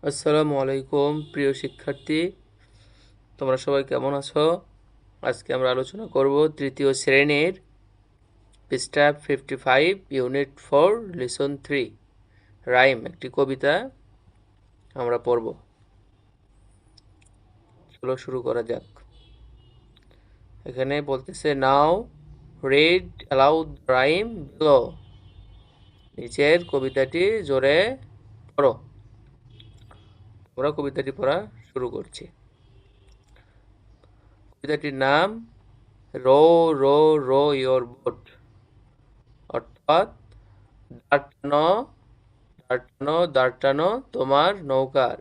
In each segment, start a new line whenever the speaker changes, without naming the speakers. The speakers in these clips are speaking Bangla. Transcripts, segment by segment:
আসসালামু আলাইকুম প্রিয় শিক্ষার্থী, তোমরা সবাই কেমন আছো? আজকে আমরা আলোচনা করব তৃতীয় শ্রেণীর পৃষ্ঠা 55 ইউনিট 4 লেসন 3 রাইম একটি কবিতা আমরা পড়ব। চলো শুরু করা যাক। এখানে বলতেছে now read aloud rhyme below. নিচের কবিতাটি জোরে পড়ো। আমরা কবিতাটি পড়া শুরু করছি। কবিতাটির নাম row row row your boat, অর্থাৎ দাঁড়ানো দাঁড়ানো দাঁড়ানো তোমার নৌকার,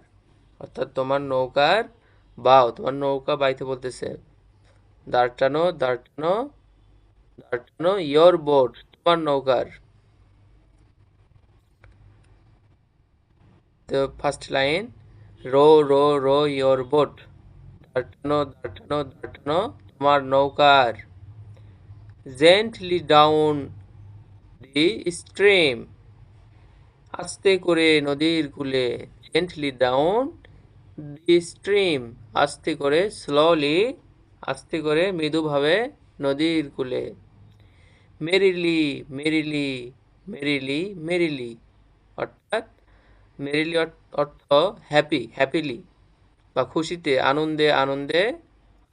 অর্থাৎ তোমার নৌকার বাও, তোমার নৌকা বাইতে বলতেছে। দাঁড়ানো দাঁড়ানো দাঁড়ানো ইয়োর বোট, তোমার নৌকার। তো first line, row row row your boat, দাঁড়ানো দাঁড়ানো দাঁড়ানো তোমার নৌকার। জেন্টলি ডাউন দি স্ট্রিম, আস্তে করে নদীর কূলে। জেন্টলি ডাউন দি স্ট্রিম, আস্তে করে, স্লোলি আস্তে করে, মৃদুভাবে নদীর কূলে। মেরিলি মেরিলি মেরিলি মেরিলি, অর্থাৎ মেরিলি অর্থ হ্যাপি, হ্যাপিলি বা খুশিতে, আনন্দে আনন্দে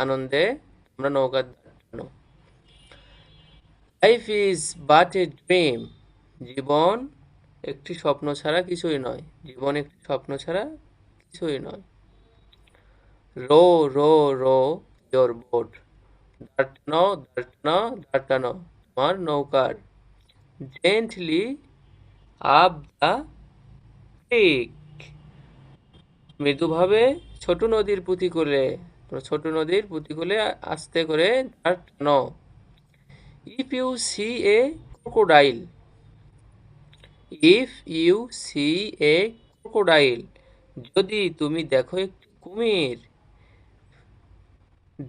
আনন্দে তোমরা নৌকা দাঁড়ানো। Life is but a dream, জীবন একটি স্বপ্ন ছাড়া কিছুই নয়, জীবন একটি স্বপ্ন ছাড়া কিছুই নয়। Row row row your boat, দাঁড়ানো দাঁড়ানো দাঁড়ানো তোমার নৌকার। জেন্টলি আপ দ্য ক্রিক, মৃদুভাবে ছোট নদীর পুঁতিকুলে, ছোট নদীর পুঁতিকুলে আস্তে করে দাঁড়ানো। If you see a crocodile, if you see a crocodile, যদি তুমি দেখো একটি কুমির।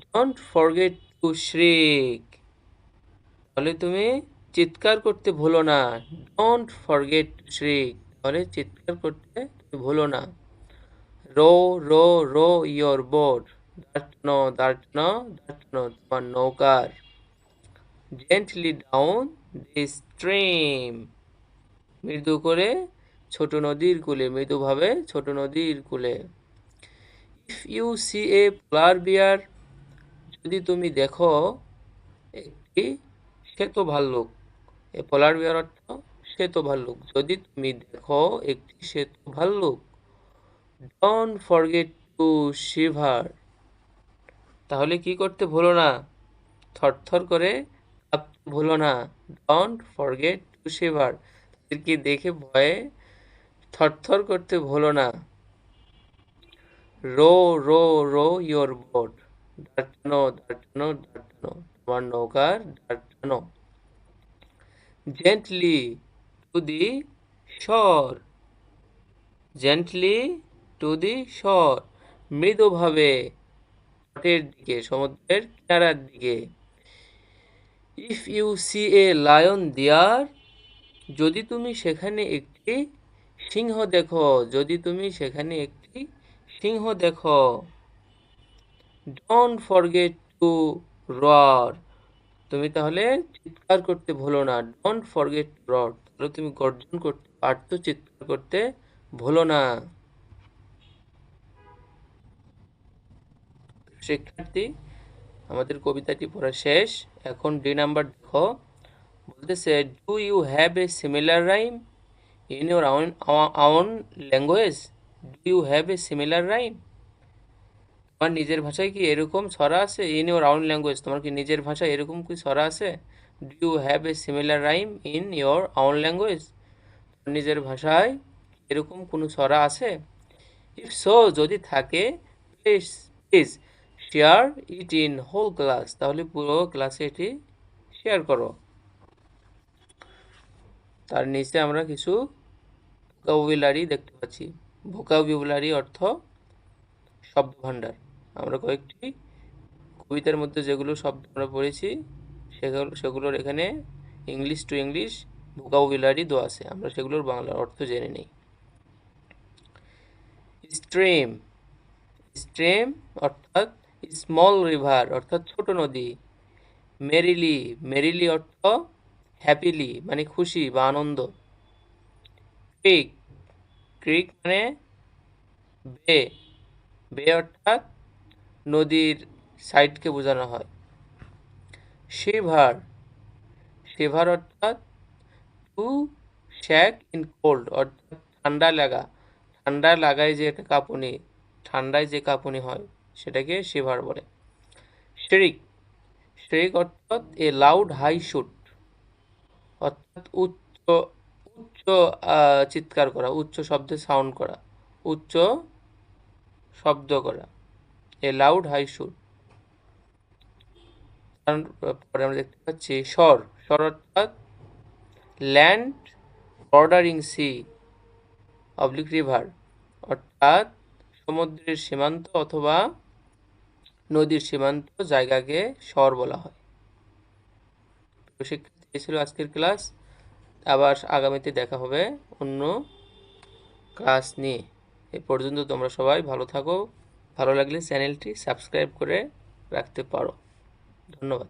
ডোন্ট ফরগেট টু শ্রিক, তাহলে তুমি চিৎকার করতে ভুলো না। ডোন্ট ফরগেট টু শ্রিক, তাহলে চিৎকার করতে তুমি ভুলো না। Row row row your boat, দাঁড়ানো দাঁড়ানো দাঁড়ানো তোমার নৌকার। জেন্টলি ডাউন দি স্ট্রিম, মৃদু করে ছোট নদীর কূলে, মৃদুভাবে ছোট নদীর কূলে। ইফ ইউ সি এ পোলার বিয়ার, যদি তুমি দেখো একটি শ্বেত ভাল্লুক। এ পোলার বিয়ার অর্থ শ্বেত ভাল্লুক, যদি তুমি দেখো একটি শ্বেত ভাল্লুক। ডোন্ট ফরগেট টু শিভার, তাহলে কি করতে ভুলো না, থরথর করে কাঁপতে ভুলো না। ডোন্ট ফরগেট টু শিভার, তাদেরকে দেখে ভয়ে থরথর করতে ভুলো না। Row row row your boat, দাঁড়ানো দাঁড়ানো দাঁড়ানো তোমার নৌকার দাঁড়ানো। Gently to the shore, gently to the shore, মৃদুভাবে তটের দিকে, সমুদ্রের কিনারার দিকে। If you see a lion there, যদি তুমি সেখানে একটি সিংহ দেখো, যদি তুমি সেখানে একটি সিংহ দেখো। ডোন্ট ফরগেট টু রয়ার, তুমি তাহলে চিৎকার করতে ভুলো না। ডোন্ট ফরগেট টু রয়ার, তাহলে তুমি গর্জন করতে, আর্ত চিৎকার করতে ভুলো না। শিক্ষার্থী, আমাদের কবিতাটি পড়া শেষ। এখন ডি নাম্বার দেখো। বলতেছে, do you have a similar rhyme in your own language? Do you have a similar rhyme, তোমার নিজের ভাষায় কি এরকম ছড়া আছে? ইন ইউর own ল্যাঙ্গুয়েজ, তোমার কি নিজের ভাষায় এরকম কি ছড়া আছে? Do you have a similar rhyme in your own language, নিজের ভাষায় এরকম কোনো ছড়া আছে? ইফ সো, যদি থাকে, please please share it in whole class, তাহলে পুরো ক্লাসে এটি শেয়ার করো। তার নিচে আমরা কিছু ভোকাবুলারি দেখতে পাচ্ছি। ভোকাবুলারি অর্থ শব্দ ভাণ্ডার। আমরা কয়েকটি কবিতার মধ্যে যেগুলো শব্দ আমরা পড়েছি সেগুলোর এখানে ইংলিশ টু ইংলিশ ভোকাবুলারি দেওয়া আছে, আমরা সেগুলোর বাংলা অর্থ জেনে নিই। স্ট্রিম, স্ট্রিম অর্থাৎ স্মল রিভার অর্থাৎ ছোট নদী। মেরিলি, মেরিলি অর্থ হ্যাপিলি মানে খুশি বা আনন্দ। ক্রিক, ক্রিক মানে বে, বে অর্থাৎ নদীর সাইডকে বোঝানো হয়। শিভার, শিভার অর্থাৎ টু শ্যাক ইন কোল্ড অর্থাৎ ঠান্ডা লাগা, ঠান্ডা লাগায় যে একটা কাঁপুনি, ঠান্ডায় যে কাঁপুনি হয় সেটাকে শিভার বলে। শ্রিক, শ্রিক অর্থাৎ এ লাউড হাই শুট অর্থাৎ উচ্চ, উচ্চ চিৎকার করা, উচ্চ শব্দে সাউন্ড করা, উচ্চ শব্দ করা, এ লাউড হাই শুট। পরে আমরা দেখতে পাচ্ছি শর, শর অর্থাৎ land bordering sea or lake river অর্থাৎ সমুদ্রের সীমান্ত অথবা নদীর সীমান্ত জায়গাকে শহর বলা হয়। শিক্ষার্থী, এই ছিল আজকের ক্লাস। আবার আগামীতে দেখা হবে অন্য ক্লাস নিয়ে। এ পর্যন্ত তোমরা সবাই ভালো থাকো। ভালো লাগলে চ্যানেলটি সাবস্ক্রাইব করে রাখতে পারো। ধন্যবাদ।